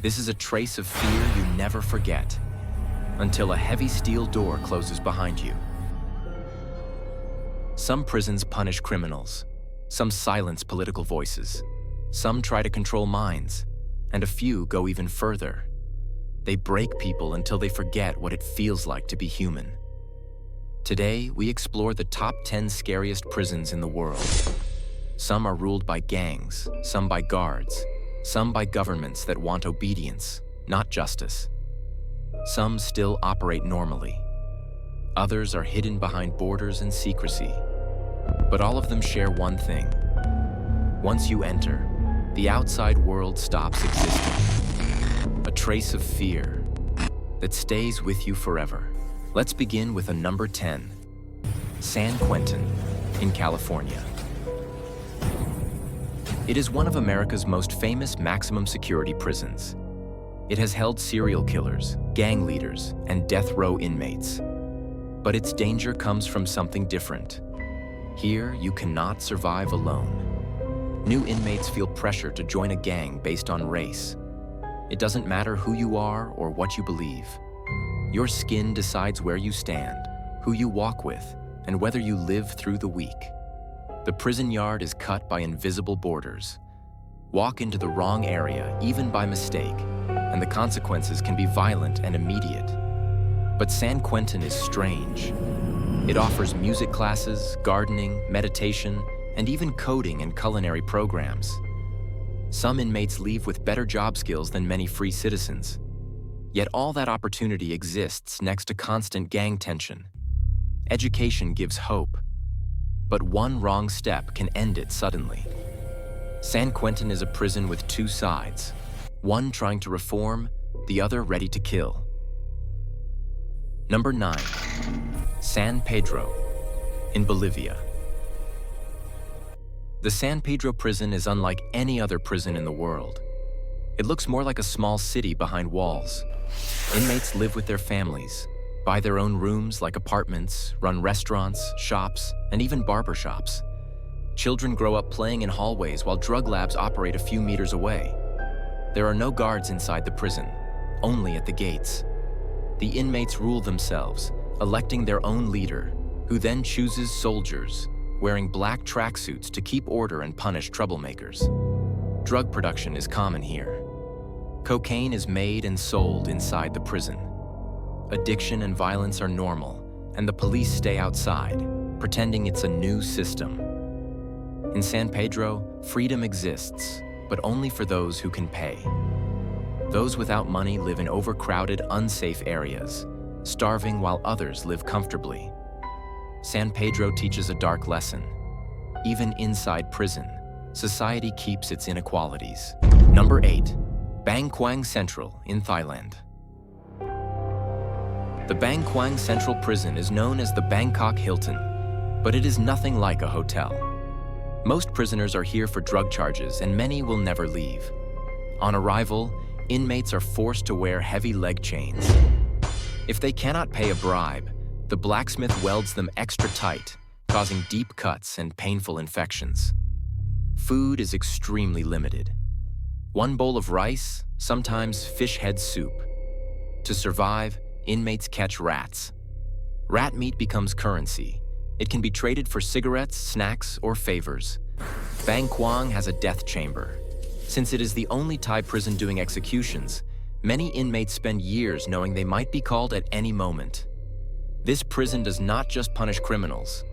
This is a trace of fear you never forget, until a heavy steel door closes behind you. Some prisons punish criminals, some silence political voices, some try to control minds, and a few go even further. They break people until they forget what it feels like to be human. Today, we explore the top 10 scariest prisons in the world. Some are ruled by gangs, some by guards, some by governments that want obedience, not justice. Some still operate normally. Others are hidden behind borders and secrecy. But all of them share one thing. Once you enter, the outside world stops existing. A trace of fear that stays with you forever. Let's begin with a number 10, San Quentin in California. It is one of America's most famous maximum security prisons. It has held serial killers, gang leaders, and death row inmates. But its danger comes from something different. Here, you cannot survive alone. New inmates feel pressure to join a gang based on race. It doesn't matter who you are or what you believe. Your skin decides where you stand, who you walk with, and whether you live through the week. The prison yard is cut by invisible borders. Walk into the wrong area, even by mistake, and the consequences can be violent and immediate. But San Quentin is strange. It offers music classes, gardening, meditation, and even coding and culinary programs. Some inmates leave with better job skills than many free citizens. Yet all that opportunity exists next to constant gang tension. Education gives hope, but one wrong step can end it suddenly. San Quentin is a prison with two sides, one trying to reform, the other ready to kill. Number 9, San Pedro in Bolivia. The San Pedro prison is unlike any other prison in the world. It looks more like a small city behind walls. Inmates live with their families, buy their own rooms like apartments, run restaurants, shops, and even barber shops. Children grow up playing in hallways while drug labs operate a few meters away. There are no guards inside the prison, only at the gates. The inmates rule themselves, electing their own leader, who then chooses soldiers, wearing black tracksuits to keep order and punish troublemakers. Drug production is common here. Cocaine is made and sold inside the prison. Addiction and violence are normal, and the police stay outside, pretending it's a new system. In San Pedro, freedom exists, but only for those who can pay. Those without money live in overcrowded, unsafe areas, starving while others live comfortably. San Pedro teaches a dark lesson. Even inside prison, society keeps its inequalities. Number 8, Bang Kwang Central in Thailand. The Bang Kwang Central Prison is known as the Bangkok Hilton, but it is nothing like a hotel. Most prisoners are here for drug charges, and many will never leave. On arrival, inmates are forced to wear heavy leg chains. If they cannot pay a bribe, the blacksmith welds them extra tight, causing deep cuts and painful infections. Food is extremely limited. One bowl of rice, sometimes fish head soup. To survive, inmates catch rats. Rat meat becomes currency. It can be traded for cigarettes, snacks, or favors. Bang Kwang has a death chamber. Since it is the only Thai prison doing executions, many inmates spend years knowing they might be called at any moment. This prison does not just punish criminals.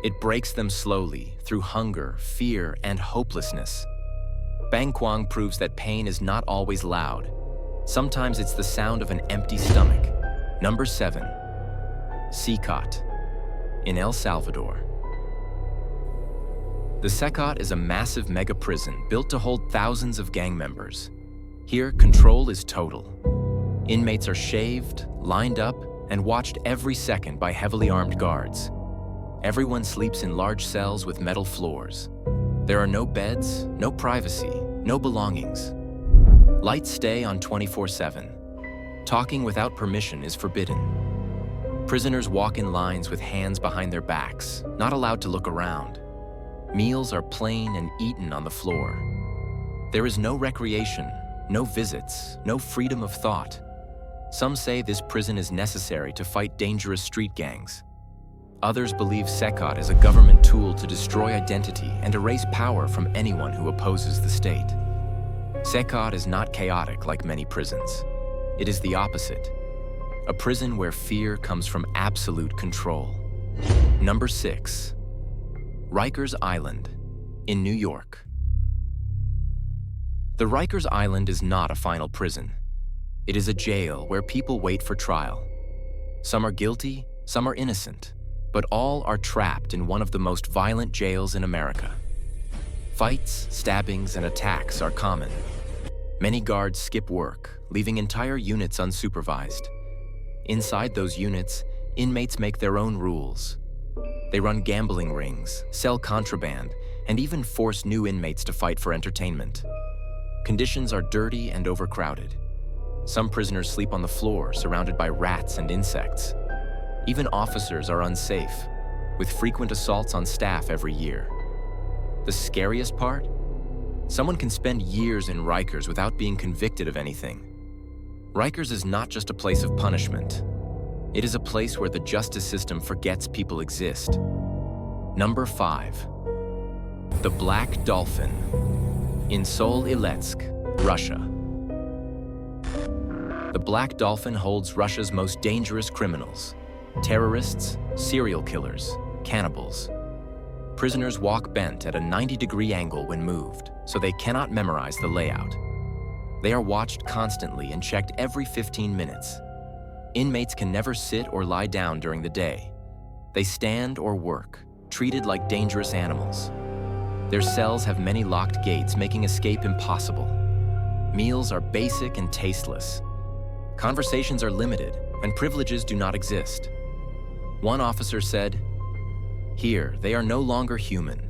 It breaks them slowly through hunger, fear, and hopelessness. Bang Kwang proves that pain is not always loud. Sometimes it's the sound of an empty stomach. Number 7, Secot in El Salvador. The Secot is a massive mega prison built to hold thousands of gang members. Here, control is total. Inmates are shaved, lined up, and watched every second by heavily armed guards. Everyone sleeps in large cells with metal floors. There are no beds, no privacy, no belongings. Lights stay on 24/7. Talking without permission is forbidden. Prisoners walk in lines with hands behind their backs, not allowed to look around. Meals are plain and eaten on the floor. There is no recreation, no visits, no freedom of thought. Some say this prison is necessary to fight dangerous street gangs. Others believe Sekot is a government tool to destroy identity and erase power from anyone who opposes the state. Sekot is not chaotic like many prisons. It is the opposite. A prison where fear comes from absolute control. Number 6. Rikers Island in New York. The Rikers Island is not a final prison. It is a jail where people wait for trial. Some are guilty, some are innocent, but all are trapped in one of the most violent jails in America. Fights, stabbings, and attacks are common. Many guards skip work, leaving entire units unsupervised. Inside those units, inmates make their own rules. They run gambling rings, sell contraband, and even force new inmates to fight for entertainment. Conditions are dirty and overcrowded. Some prisoners sleep on the floor, surrounded by rats and insects. Even officers are unsafe, with frequent assaults on staff every year. The scariest part? Someone can spend years in Rikers without being convicted of anything. Rikers is not just a place of punishment. It is a place where the justice system forgets people exist. Number 5. The Black Dolphin in Sol-Iletsk, Russia. The Black Dolphin holds Russia's most dangerous criminals: terrorists, serial killers, cannibals. Prisoners walk bent at a 90-degree angle when moved, so they cannot memorize the layout. They are watched constantly and checked every 15 minutes. Inmates can never sit or lie down during the day. They stand or work, treated like dangerous animals. Their cells have many locked gates, making escape impossible. Meals are basic and tasteless. Conversations are limited, and privileges do not exist. One officer said, "Here, they are no longer human."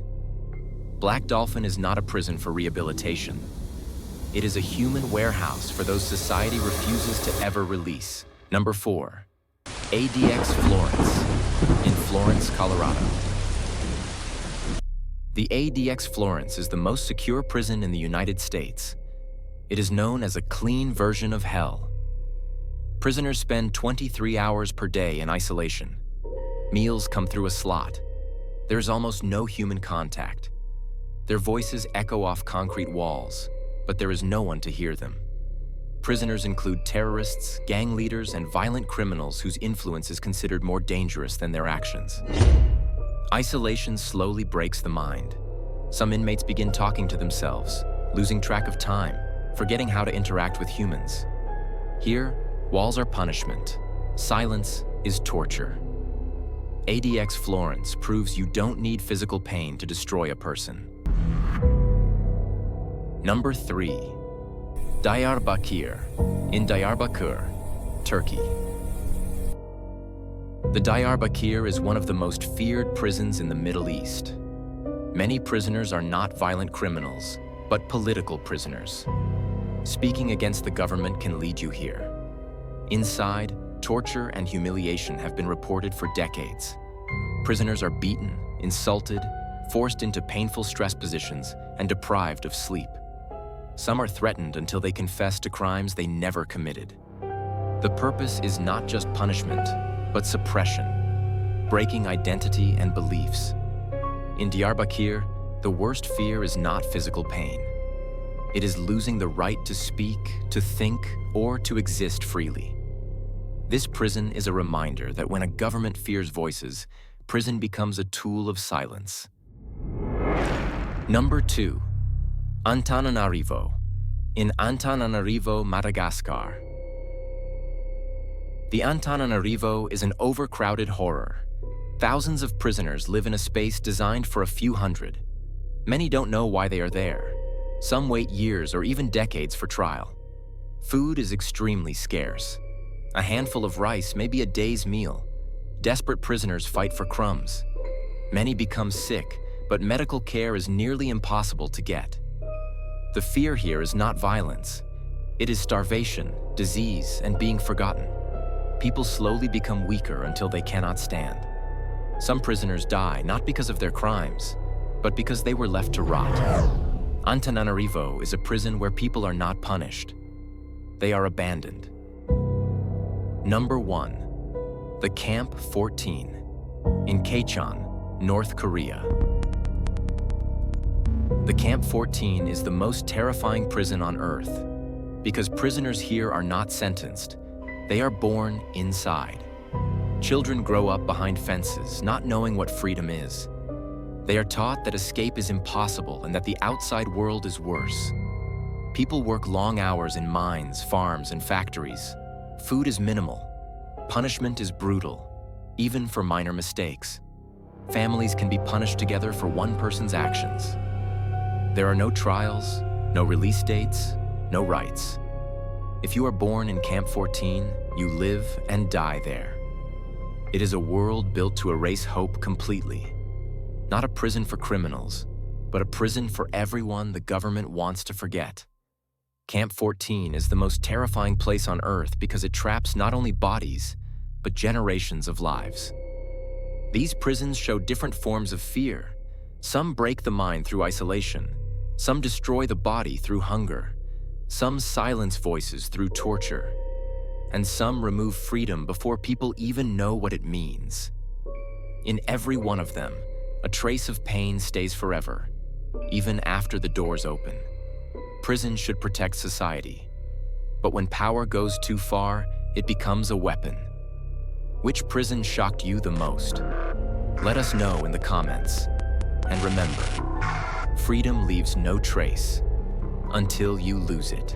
Black Dolphin is not a prison for rehabilitation. It is a human warehouse for those society refuses to ever release. Number 4. ADX Florence in Florence, Colorado. The ADX Florence is the most secure prison in the United States. It is known as a clean version of hell. Prisoners spend 23 hours per day in isolation. Meals come through a slot. There is almost no human contact. Their voices echo off concrete walls, but there is no one to hear them. Prisoners include terrorists, gang leaders, and violent criminals whose influence is considered more dangerous than their actions. Isolation slowly breaks the mind. Some inmates begin talking to themselves, losing track of time, forgetting how to interact with humans. Here, walls are punishment. Silence is torture. ADX Florence proves you don't need physical pain to destroy a person. Number 3. Diyarbakir in Diyarbakir, Turkey. The Diyarbakir is one of the most feared prisons in the Middle East. Many prisoners are not violent criminals, but political prisoners. Speaking against the government can lead you here. Inside, torture and humiliation have been reported for decades. Prisoners are beaten, insulted, forced into painful stress positions, and deprived of sleep. Some are threatened until they confess to crimes they never committed. The purpose is not just punishment, but suppression, breaking identity and beliefs. In Diyarbakir, the worst fear is not physical pain. It is losing the right to speak, to think, or to exist freely. This prison is a reminder that when a government fears voices, prison becomes a tool of silence. Number 2. Antananarivo in Antananarivo, Madagascar. The Antananarivo is an overcrowded horror. Thousands of prisoners live in a space designed for a few hundred. Many don't know why they are there. Some wait years or even decades for trial. Food is extremely scarce. A handful of rice may be a day's meal. Desperate prisoners fight for crumbs. Many become sick, but medical care is nearly impossible to get. The fear here is not violence. It is starvation, disease, and being forgotten. People slowly become weaker until they cannot stand. Some prisoners die not because of their crimes, but because they were left to rot. Antananarivo is a prison where people are not punished. They are abandoned. Number 1. The Camp 14 in Kaechon, North Korea. The Camp 14 is the most terrifying prison on Earth because prisoners here are not sentenced. They are born inside. Children grow up behind fences, not knowing what freedom is. They are taught that escape is impossible and that the outside world is worse. People work long hours in mines, farms, and factories. Food is minimal. Punishment is brutal, even for minor mistakes. Families can be punished together for one person's actions. There are no trials, no release dates, no rights. If you are born in Camp 14, you live and die there. It is a world built to erase hope completely. Not a prison for criminals, but a prison for everyone the government wants to forget. Camp 14 is the most terrifying place on Earth because it traps not only bodies, but generations of lives. These prisons show different forms of fear. Some break the mind through isolation. Some destroy the body through hunger. Some silence voices through torture. And some remove freedom before people even know what it means. In every one of them, a trace of pain stays forever, even after the doors open. Prison should protect society. But when power goes too far, it becomes a weapon. Which prison shocked you the most? Let us know in the comments. And remember, freedom leaves no trace until you lose it.